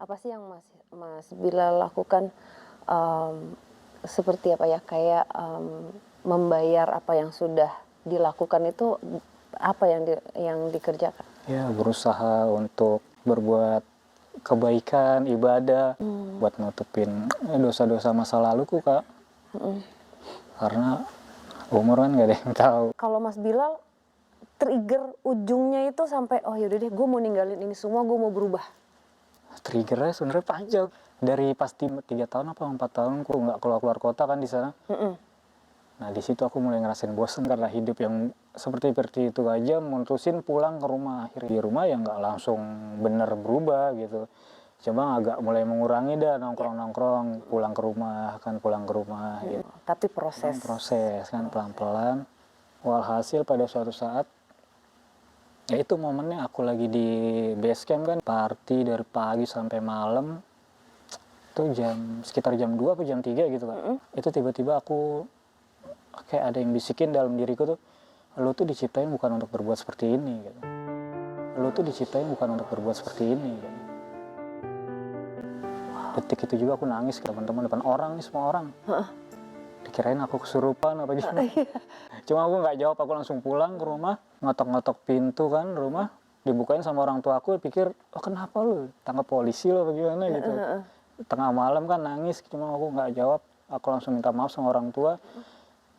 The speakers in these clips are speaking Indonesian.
Apa sih yang Mas Bilal lakukan, seperti apa ya, kayak, membayar apa yang sudah dilakukan itu, apa yang dikerjakan? Ya berusaha untuk berbuat kebaikan, ibadah, buat nutupin dosa-dosa masa laluku, Kak. Mhm. Karena umur kan nggak ada yang tahu. Kalau Mas Bilal, trigger ujungnya itu sampai, "Oh yaudah deh, gue mau ninggalin ini semua, gue mau berubah." Triggernya sebenarnya panjang. Dari pasti 3 tahun apa 4 tahun aku nggak keluar-keluar kota kan di sana. Mhm. Nah di situ aku mulai ngerasain bosen karena hidup yang seperti itu aja, mutusin pulang ke rumah. Akhirnya di rumah ya nggak langsung bener berubah gitu. Coba agak mulai mengurangi dah nongkrong-nongkrong, pulang ke rumah gitu. Tapi proses. Proses kan pelan-pelan. Walhasil pada suatu saat, ya itu momennya aku lagi di base camp kan, party dari pagi sampai malam. Itu sekitar jam 2 atau jam 3 gitu kan. Itu tiba-tiba aku kayak ada yang bisikin dalam diriku tuh, lu tuh diciptain bukan untuk berbuat seperti ini gitu. Lu tuh diciptain bukan untuk berbuat seperti ini gitu. Detik itu juga aku nangis ke teman-teman, depan orang nih, semua orang. Dikirain aku kesurupan apa gimana. Cuma aku nggak jawab, aku langsung pulang ke rumah, ngotok-ngotok pintu kan rumah, dibukain sama orang tua aku, pikir, oh kenapa lu, tangkap polisi lo bagaimana gitu. Tengah malam kan nangis, cuma aku nggak jawab, aku langsung minta maaf sama orang tua,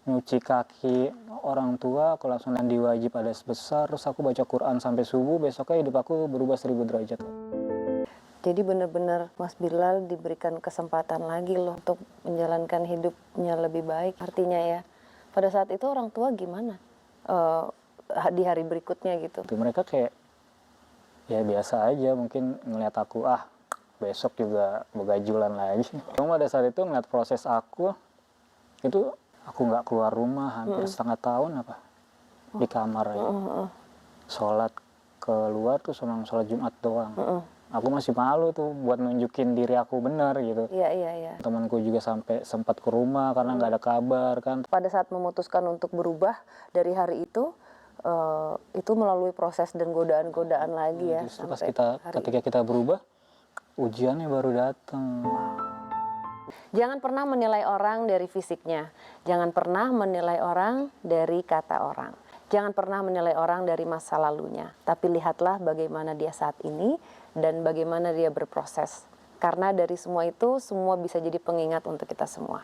nyuci kaki orang tua, aku langsung mandi wajib ada sebesar, terus aku baca Quran sampai subuh, besoknya hidup aku berubah 1000 derajat. Jadi benar-benar Mas Bilal diberikan kesempatan lagi loh untuk menjalankan hidupnya lebih baik. Artinya ya, pada saat itu orang tua gimana? Di hari berikutnya gitu. Mereka kayak, ya biasa aja, mungkin ngeliat aku, besok juga begajulan lagi. Cuma pada saat itu ngeliat proses aku, itu aku nggak keluar rumah hampir setengah tahun apa, di kamar aja. Sholat keluar tuh cuma sholat Jumat doang. Aku masih malu tuh buat nunjukin diri aku benar gitu. Iya. Temanku juga sampai sempat ke rumah karena nggak ada kabar kan. Pada saat memutuskan untuk berubah dari hari itu melalui proses dan godaan-godaan lagi ya. Justru pas ketika kita berubah, ujiannya baru datang. Jangan pernah menilai orang dari fisiknya. Jangan pernah menilai orang dari kata orang. Jangan pernah menilai orang dari masa lalunya. Tapi lihatlah bagaimana dia saat ini dan bagaimana dia berproses. Karena dari semua itu, semua bisa jadi pengingat untuk kita semua.